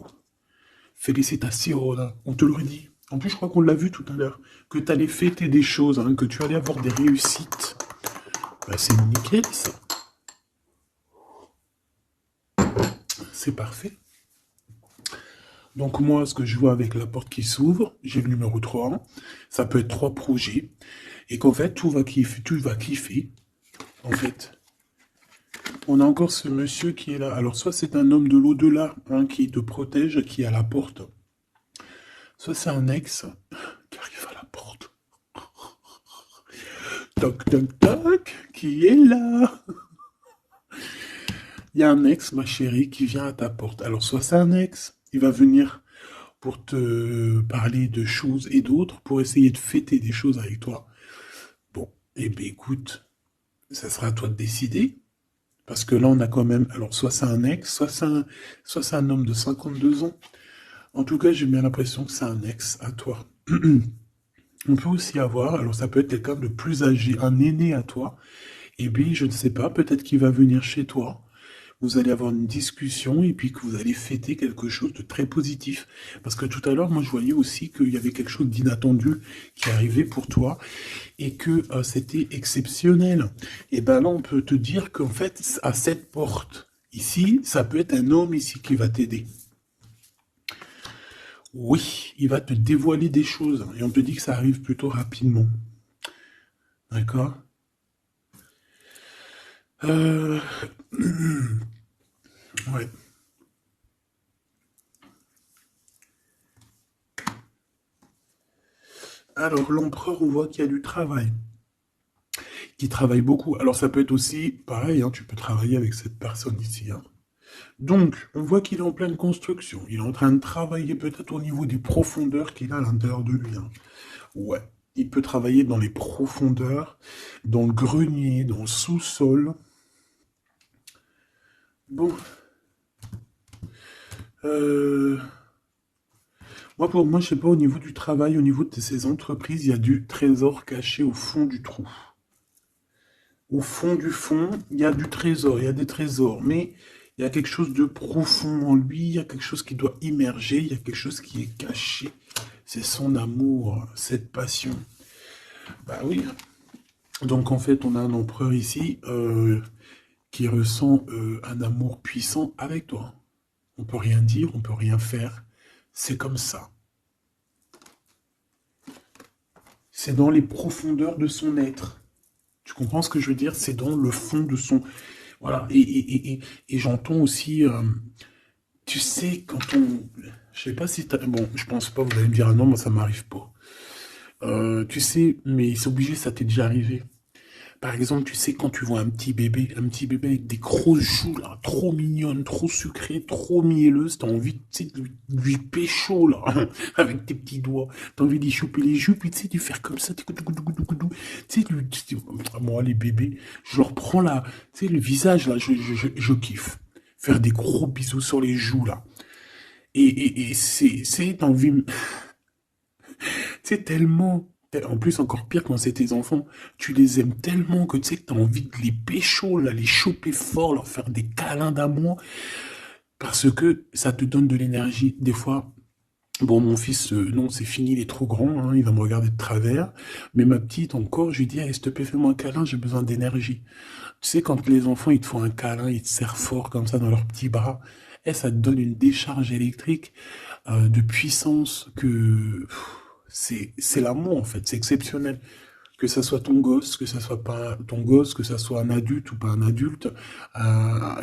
Félicitations, on te l'aurait dit. En plus, je crois qu'on l'a vu tout à l'heure, que tu allais fêter des choses, hein, que tu allais avoir des réussites. Bah, c'est nickel, ça. C'est parfait. Donc moi, ce que je vois avec la porte qui s'ouvre, j'ai le numéro 3. Ça peut être 3 projets. Et qu'en fait, tu vas kiffer. En fait, on a encore ce monsieur qui est là. Alors, soit c'est un homme de l'au-delà hein, qui te protège, qui est à la porte. Soit c'est un ex qui arrive à la porte. Toc, toc, toc, qui est là? Il y a un ex, ma chérie, qui vient à ta porte. Alors, soit c'est un ex, il va venir pour te parler de choses et d'autres, pour essayer de fêter des choses avec toi. Bon, eh bien écoute, ça sera à toi de décider. Parce que là, on a quand même... Alors, soit c'est un ex, soit c'est un homme de 52 ans. En tout cas, j'ai bien l'impression que c'est un ex à toi. On peut aussi avoir... Alors, ça peut être quelqu'un de plus âgé, un aîné à toi. Et puis, je ne sais pas, peut-être qu'il va venir chez toi. Vous allez avoir une discussion et puis que vous allez fêter quelque chose de très positif. Parce que tout à l'heure, moi, je voyais aussi qu'il y avait quelque chose d'inattendu qui arrivait pour toi et que c'était exceptionnel. Et ben là, on peut te dire qu'en fait, à cette porte, ici, ça peut être un homme ici qui va t'aider. Oui, il va te dévoiler des choses et on te dit que ça arrive plutôt rapidement. D'accord? Euh... ouais. Alors, l'empereur, on voit qu'il y a du travail. Qui travaille beaucoup. Alors, ça peut être aussi, pareil, hein, tu peux travailler avec cette personne ici. Hein. Donc, on voit qu'il est en pleine construction. Il est en train de travailler peut-être au niveau des profondeurs qu'il a à l'intérieur de lui. Hein. Ouais. Il peut travailler dans les profondeurs, dans le grenier, dans le sous-sol. Bon. Moi, pour moi, je sais pas, au niveau du travail, au niveau de ces entreprises, il y a du trésor caché au fond du trou. Au fond, il y a du trésor, il y a des trésors, mais il y a quelque chose de profond en lui, il y a quelque chose qui doit immerger, il y a quelque chose qui est caché. C'est son amour, cette passion. Bah oui. Donc en fait, on a un empereur ici qui ressent un amour puissant avec toi. On peut rien dire, on peut rien faire. C'est comme ça. C'est dans les profondeurs de son être. Tu comprends ce que je veux dire? C'est dans le fond de son... Voilà. Et j'entends aussi Tu sais, quand on... Je sais pas si t'as... Bon, je pense pas, vous allez me dire, ah non, moi ça m'arrive pas. Tu sais, mais c'est obligé, ça t'est déjà arrivé. Par exemple, tu sais, quand tu vois un petit bébé avec des grosses joues, là, trop mignonnes, trop sucrées, trop mielleuses, t'as envie, tu sais, de lui pécho, là, avec tes petits doigts. T'as envie d'y choper les joues, puis tu sais, de faire comme ça, tu sais, moi, les bébés, je leur prends là, tu sais, le visage, là, je kiffe. Faire des gros bisous sur les joues, là. Et t'as envie, c'est tellement... En plus, encore pire quand c'est tes enfants, tu les aimes tellement que tu sais que t'as envie de les pécho, là, les choper fort, leur faire des câlins d'amour, parce que ça te donne de l'énergie. Des fois, bon, mon fils, non, c'est fini, il est trop grand, hein, il va me regarder de travers, mais ma petite, encore, je lui dis, allez, s'il te plaît, fais-moi un câlin, j'ai besoin d'énergie. Tu sais, quand les enfants, ils te font un câlin, ils te serrent fort comme ça dans leurs petits bras, et ça te donne une décharge électrique de puissance que c'est l'amour en fait, c'est exceptionnel. Que ça soit ton gosse, que ça soit pas ton gosse, que ça soit un adulte ou pas un adulte,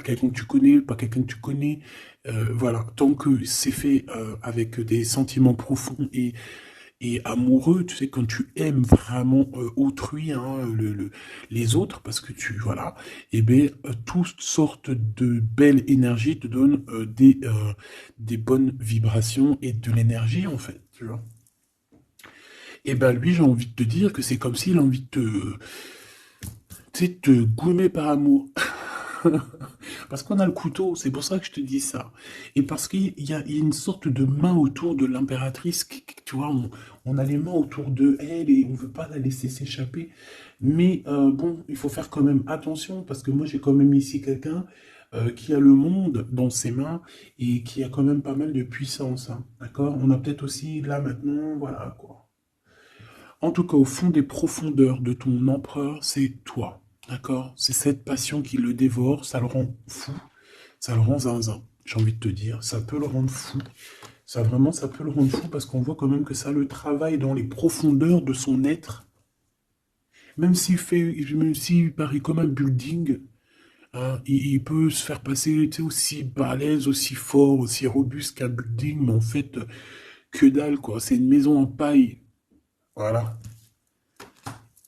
quelqu'un que tu connais, pas quelqu'un que tu connais, voilà, tant que c'est fait avec des sentiments profonds et amoureux, tu sais, quand tu aimes vraiment autrui, hein, les autres, parce que tu, voilà, et bien, toutes sortes de belles énergies te donnent des bonnes vibrations et de l'énergie, en fait, tu vois. Et ben lui, j'ai envie de te dire que c'est comme s'il a envie de te, tu sais, te goumer par amour. Parce qu'on a le couteau, c'est pour ça que je te dis ça. Et parce qu'il y a une sorte de main autour de l'impératrice, tu vois, on a les mains autour de elle et on veut pas la laisser s'échapper. Mais bon, il faut faire quand même attention parce que moi j'ai quand même ici quelqu'un qui a le monde dans ses mains et qui a quand même pas mal de puissance, hein, d'accord? On a peut-être aussi là maintenant, voilà quoi. En tout cas, au fond des profondeurs de ton empereur, c'est toi. D'accord? C'est cette passion qui le dévore, ça le rend fou, ça le rend zinzin. J'ai envie de te dire, ça peut le rendre fou. Ça vraiment, ça peut le rendre fou parce qu'on voit quand même que ça le travaille dans les profondeurs de son être. Même s'il paraît comme un building, hein, il peut se faire passer, tu sais, aussi balèze, aussi fort, aussi robuste qu'un building, mais en fait, que dalle, quoi. C'est une maison en paille. Voilà.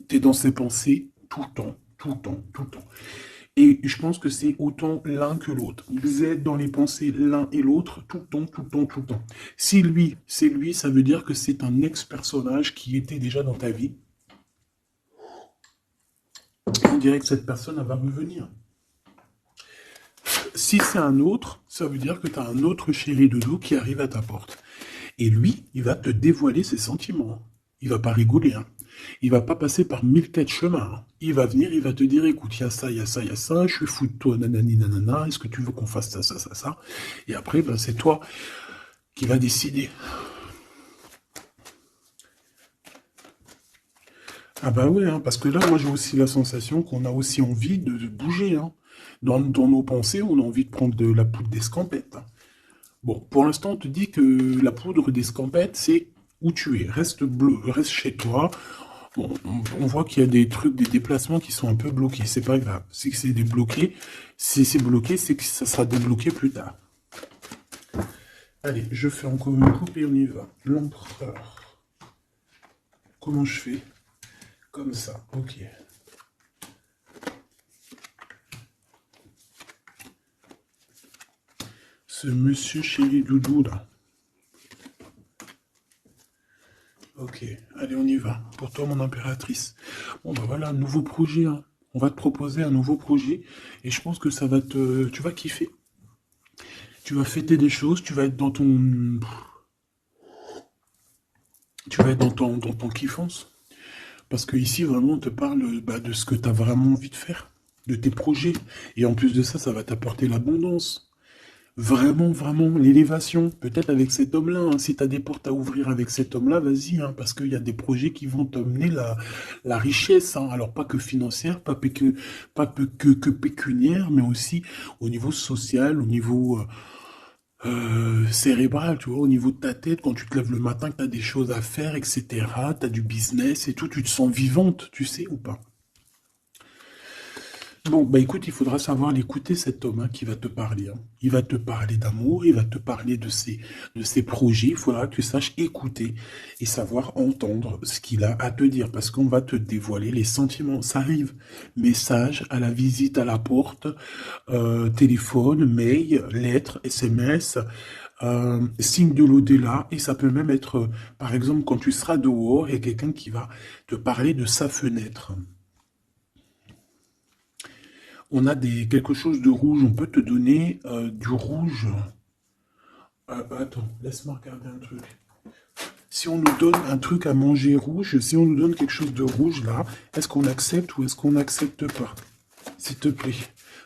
T'es dans ses pensées tout le temps, tout le temps, tout le temps. Et je pense que c'est autant l'un que l'autre. Vous êtes dans les pensées l'un et l'autre tout le temps, tout le temps, tout le temps. Si lui, c'est lui, ça veut dire que c'est un ex-personnage qui était déjà dans ta vie. On dirait que cette personne, elle va revenir. Si c'est un autre, ça veut dire que tu as un autre chéri doudou qui arrive à ta porte. Et lui, il va te dévoiler ses sentiments. Il va pas rigoler, hein. Il va pas passer par mille quatre chemins, hein. Il va venir, il va te dire, écoute, il y a ça, il y a ça, il y a ça, je suis fou de toi, nanani, nanana, est-ce que tu veux qu'on fasse ça, ça, ça, ça? Et après, ben, c'est toi qui va décider. Ah bah ouais, hein, parce que là, moi, j'ai aussi la sensation qu'on a aussi envie de bouger, hein. Dans nos pensées, on a envie de prendre de la poudre d'escampette, hein. Bon, pour l'instant, on te dit que la poudre d'escampette, c'est où tu es. Reste chez toi. Bon, on voit qu'il y a des trucs, des déplacements qui sont un peu bloqués. C'est pas grave. Si c'est débloqué, si c'est bloqué, c'est que ça sera débloqué plus tard. Allez, je fais encore une coupe et on y va. L'empereur. Comment je fais? Comme ça, ok. Ce monsieur chéri doudou là. Ok, allez, on y va. Pour toi, mon impératrice. Bon, bah voilà, nouveau projet, hein. On va te proposer un nouveau projet et je pense que ça va te... Tu vas kiffer. Tu vas fêter des choses, tu vas être dans ton... Tu vas être dans ton kiffance. Parce que ici, vraiment, on te parle bah, de ce que tu as vraiment envie de faire, de tes projets. Et en plus de ça, ça va t'apporter l'abondance. Vraiment, vraiment, l'élévation. Peut-être avec cet homme-là, hein. Si tu as des portes à ouvrir avec cet homme-là, vas-y, hein, parce qu'il y a des projets qui vont t'amener la richesse, hein. Alors, pas que financière, pas que pécuniaire, mais aussi au niveau social, au niveau cérébral, tu vois, au niveau de ta tête, quand tu te lèves le matin, que tu as des choses à faire, etc., tu as du business et tout, tu te sens vivante, tu sais ou pas? Bon, bah écoute, il faudra savoir l'écouter, cet homme hein, qui va te parler. Hein. Il va te parler d'amour, il va te parler de ses projets. Il faudra que tu saches écouter et savoir entendre ce qu'il a à te dire parce qu'on va te dévoiler les sentiments. Ça arrive. Message à la visite à la porte, téléphone, mail, lettres, SMS, signe de l'au-delà. Et ça peut même être, par exemple, quand tu seras dehors, il y a quelqu'un qui va te parler de sa fenêtre. On a quelque chose de rouge, on peut te donner du rouge. Attends, laisse-moi regarder un truc. Si on nous donne un truc à manger rouge, si on nous donne quelque chose de rouge là, est-ce qu'on accepte ou est-ce qu'on n'accepte pas? S'il te plaît.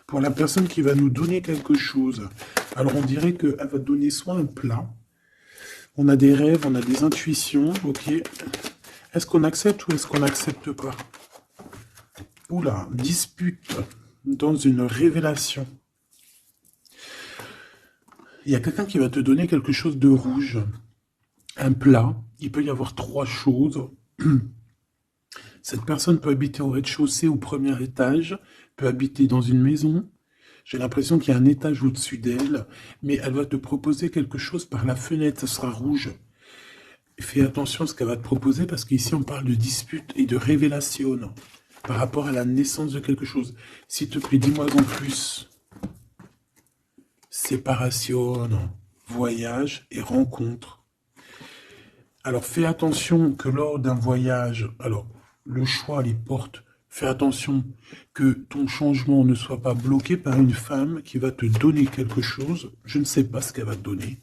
Pour la personne qui va nous donner quelque chose, alors on dirait qu'elle va donner soit un plat, on a des rêves, on a des intuitions, ok. Est-ce qu'on accepte ou est-ce qu'on n'accepte pas? Oula, dispute dans une révélation. Il y a quelqu'un qui va te donner quelque chose de rouge, un plat. Il peut y avoir trois choses. Cette personne peut habiter au rez-de-chaussée, au premier étage, peut habiter dans une maison. J'ai l'impression qu'il y a un étage au-dessus d'elle, mais elle va te proposer quelque chose par la fenêtre, ça sera rouge. Fais attention à ce qu'elle va te proposer parce qu'ici on parle de dispute et de révélation par rapport à la naissance de quelque chose. S'il te plaît, dis-moi en plus. Séparation, voyage et rencontre. Alors fais attention que lors d'un voyage, alors le choix, les portes, fais attention que ton changement ne soit pas bloqué par une femme qui va te donner quelque chose. Je ne sais pas ce qu'elle va te donner.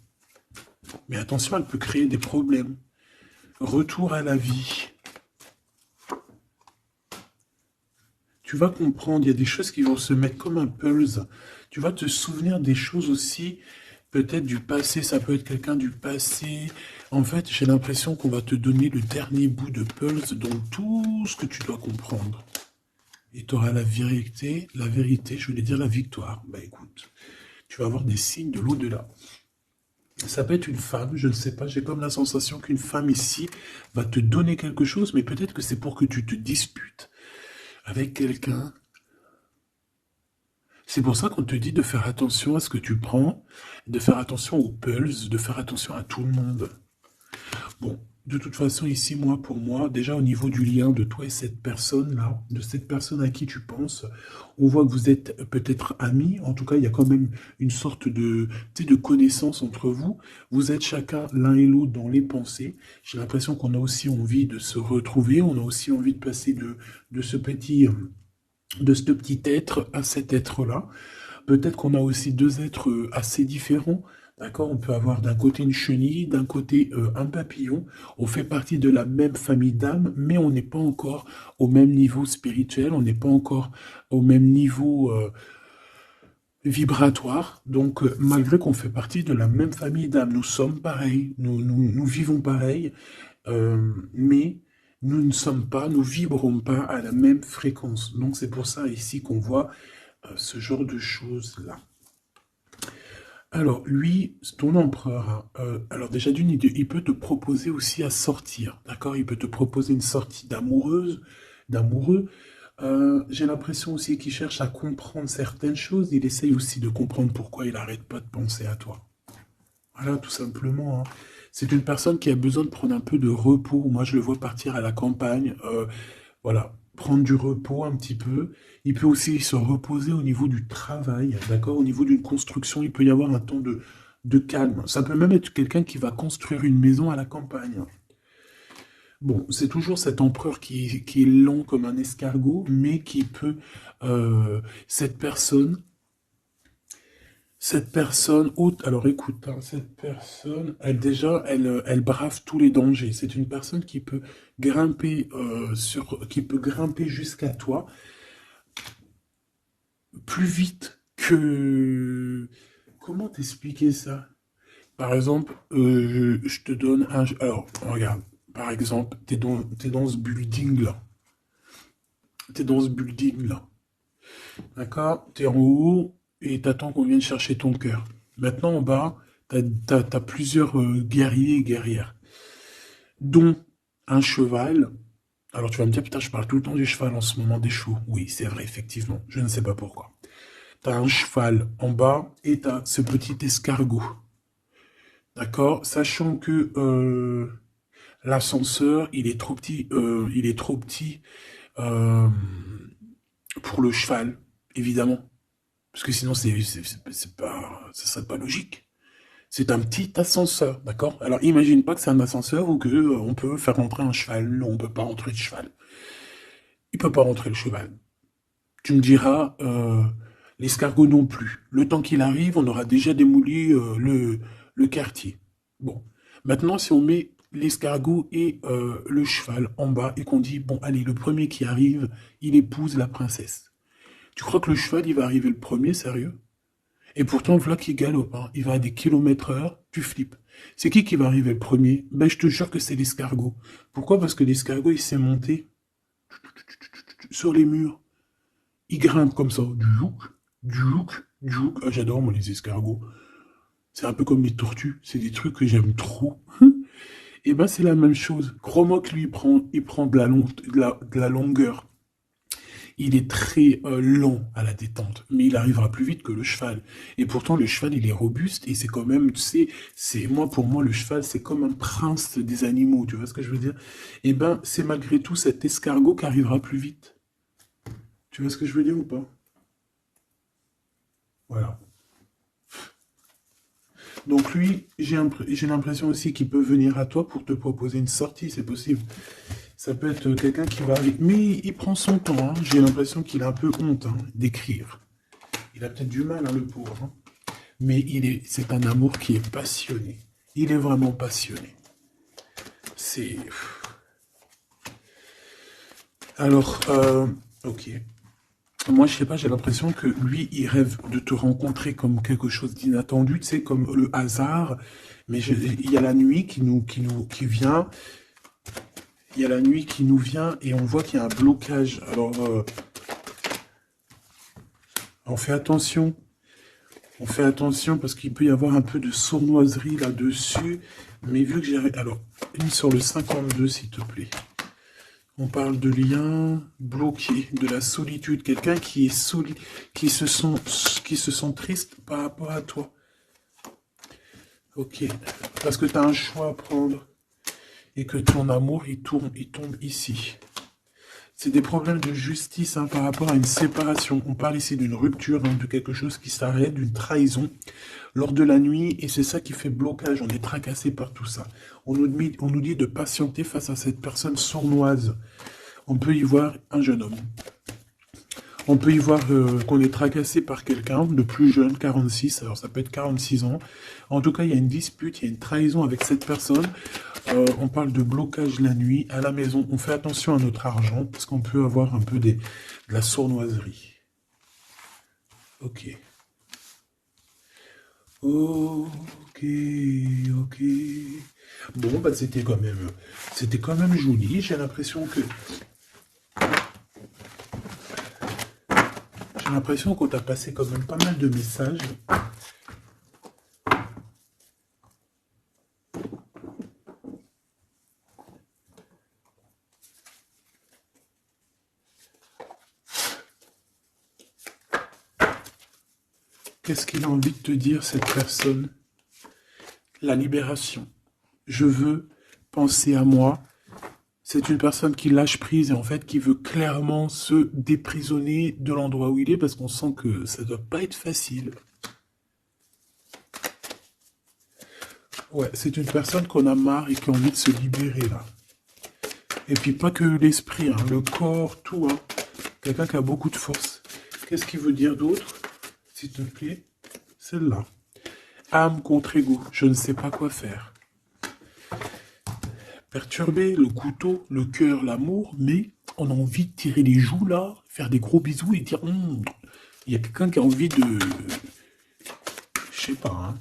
Mais attention, elle peut créer des problèmes. Retour à la vie. Tu vas comprendre, il y a des choses qui vont se mettre comme un pulse. Tu vas te souvenir des choses aussi, peut-être du passé, ça peut être quelqu'un du passé. En fait, j'ai l'impression qu'on va te donner le dernier bout de pulse dans tout ce que tu dois comprendre. Et tu auras la vérité, je voulais dire la victoire. Bah écoute, tu vas avoir des signes de l'au-delà. Ça peut être une femme, je ne sais pas, j'ai comme la sensation qu'une femme ici va te donner quelque chose, mais peut-être que c'est pour que tu te disputes avec quelqu'un. C'est pour ça qu'on te dit de faire attention à ce que tu prends, de faire attention aux pulses, de faire attention à tout le monde. Bon, de toute façon, ici, moi, pour moi, déjà au niveau du lien de toi et cette personne-là, de cette personne à qui tu penses, on voit que vous êtes peut-être amis. En tout cas, il y a quand même une sorte de, tu sais, de connaissance entre vous. Vous êtes chacun l'un et l'autre dans les pensées. J'ai l'impression qu'on a aussi envie de se retrouver. On a aussi envie de passer de ce petit, de ce petit être à cet être-là. Peut-être qu'on a aussi deux êtres assez différents. D'accord? On peut avoir d'un côté une chenille, d'un côté un papillon. On fait partie de la même famille d'âmes, mais on n'est pas encore au même niveau spirituel, on n'est pas encore au même niveau vibratoire. Donc, malgré qu'on fait partie de la même famille d'âmes, nous sommes pareils, nous vivons pareil, mais nous ne sommes pas, nous vibrons pas à la même fréquence. Donc, c'est pour ça ici qu'on voit ce genre de choses-là. Alors, lui, c'est ton empereur, hein, alors déjà d'une idée, il peut te proposer aussi à sortir, d'accord? Il peut te proposer une sortie d'amoureuse, d'amoureux. J'ai l'impression aussi qu'il cherche à comprendre certaines choses. Il essaye aussi de comprendre pourquoi il n'arrête pas de penser à toi. Voilà, tout simplement. Hein. C'est une personne qui a besoin de prendre un peu de repos. Moi, je le vois partir à la campagne. Voilà, prendre du repos un petit peu. Il peut aussi se reposer au niveau du travail, d'accord? Au niveau d'une construction, il peut y avoir un temps de calme. Ça peut même être quelqu'un qui va construire une maison à la campagne. Bon, c'est toujours cet empereur qui est long comme un escargot, mais qui peut... cette personne, haute, alors écoute, hein, cette personne, elle déjà, elle brave tous les dangers. C'est une personne qui peut grimper qui peut grimper jusqu'à toi plus vite que... Comment t'expliquer ça? Par exemple, je te donne un... Alors, regarde, par exemple, t'es dans ce building-là. T'es dans ce building-là. D'accord? T'es en haut et t'attends qu'on vienne chercher ton cœur. Maintenant, en bas, t'as plusieurs guerriers et guerrières, dont un cheval, Alors tu vas me dire, putain, je parle tout le temps du cheval en ce moment des chevaux. Oui, c'est vrai, effectivement. Je ne sais pas pourquoi. Tu as un cheval en bas et tu as ce petit escargot. D'accord? Sachant que l'ascenseur, il est trop petit euh, pour le cheval, évidemment. Parce que sinon, ça serait pas logique. C'est un petit ascenseur, d'accord? Alors, imagine pas que c'est un ascenseur ou que on peut faire rentrer un cheval. Non, on peut pas rentrer le cheval. Il peut pas rentrer le cheval. Tu me diras, l'escargot non plus. Le temps qu'il arrive, on aura déjà démoli le quartier. Bon. Maintenant, si on met l'escargot et le cheval en bas et qu'on dit, bon, allez, le premier qui arrive, il épouse la princesse. Tu crois que le cheval, il va arriver le premier, sérieux? Et pourtant, voilà qu'il galope, hein. Il va à des kilomètres heure, tu flippes. C'est qui va arriver le premier? Ben, je te jure que c'est l'escargot. Pourquoi? Parce que l'escargot, il s'est monté sur les murs. Il grimpe comme ça, du jouk, du jouk, du jouk. Ah, j'adore, moi, les escargots. C'est un peu comme les tortues. C'est des trucs que j'aime trop. Et ben, c'est la même chose. Cromoc, lui, il prend de la longueur. Il est très lent à la détente, mais il arrivera plus vite que le cheval. Et pourtant, le cheval, il est robuste et c'est quand même, tu sais, pour moi, le cheval, c'est comme un prince des animaux. Tu vois ce que je veux dire? Et ben, c'est malgré tout cet escargot qui arrivera plus vite. Tu vois ce que je veux dire ou pas? Voilà. Donc lui, j'ai l'impression aussi qu'il peut venir à toi pour te proposer une sortie, c'est possible. Ça peut être quelqu'un qui va arriver. Mais il prend son temps, hein. J'ai l'impression qu'il a un peu honte hein, d'écrire. Il a peut-être du mal, hein, le pauvre. Hein. Mais c'est un amour qui est passionné. Il est vraiment passionné. C'est... Alors, ok. Moi, je sais pas, j'ai l'impression que lui, il rêve de te rencontrer comme quelque chose d'inattendu, tu sais, comme le hasard. Mais il y a la nuit qui vient. Il y a la nuit qui nous vient et on voit qu'il y a un blocage. Alors, on fait attention. On fait attention parce qu'il peut y avoir un peu de sournoiserie là-dessus. Mais vu que j'ai... Alors, une sur le 52, s'il te plaît. On parle de liens bloqués, de la solitude. Quelqu'un qui est qui se sent triste par rapport à toi. Ok. Parce que tu as un choix à prendre. Et que ton amour, il tombe ici. C'est des problèmes de justice hein, par rapport à une séparation. On parle ici d'une rupture, hein, de quelque chose qui s'arrête, d'une trahison lors de la nuit. Et c'est ça qui fait blocage. On est tracassé par tout ça. On nous dit de patienter face à cette personne sournoise. On peut y voir un jeune homme. On peut y voir qu'on est tracassé par quelqu'un de plus jeune, 46, alors ça peut être 46 ans. En tout cas, il y a une dispute, il y a une trahison avec cette personne. On parle de blocage la nuit à la maison. On fait attention à notre argent parce qu'on peut avoir un peu de la sournoiserie. Ok. Ok, ok. Bon, bah c'était quand même joli. J'ai l'impression qu'on t'a passé quand même pas mal de messages. Qu'est-ce qu'il a envie de te dire, cette personne? La libération. Je veux penser à moi. C'est une personne qui lâche prise et en fait qui veut clairement se déprisonner de l'endroit où il est parce qu'on sent que ça doit pas être facile. Ouais, c'est une personne qu'on a marre et qui a envie de se libérer là. Et puis pas que l'esprit, hein, le corps, tout. Hein. Quelqu'un qui a beaucoup de force. Qu'est-ce qu'il veut dire d'autre? S'il te plaît, celle-là. Âme contre ego, je ne sais pas quoi faire. Perturbé, le couteau, le cœur, l'amour, mais on a envie de tirer les joues là, faire des gros bisous et dire il y a quelqu'un qui a envie de... Je sais pas, hein.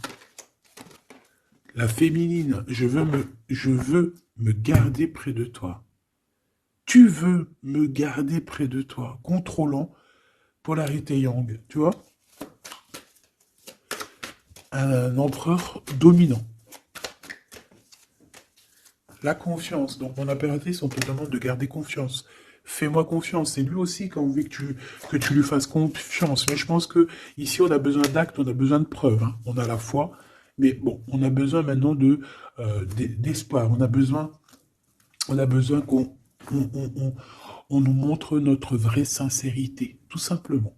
La féminine, je veux me garder près de toi. Tu veux me garder près de toi, contrôlant polarité yang, tu vois? Un empereur dominant. La confiance. Donc, mon impératrice, on te demande de garder confiance. Fais-moi confiance. C'est lui aussi qui a envie que tu lui fasses confiance. Mais je pense que ici, on a besoin d'actes, on a besoin de preuves, hein. On a la foi, mais bon, on a besoin maintenant d'espoir. On a besoin qu'on on nous montre notre vraie sincérité, tout simplement.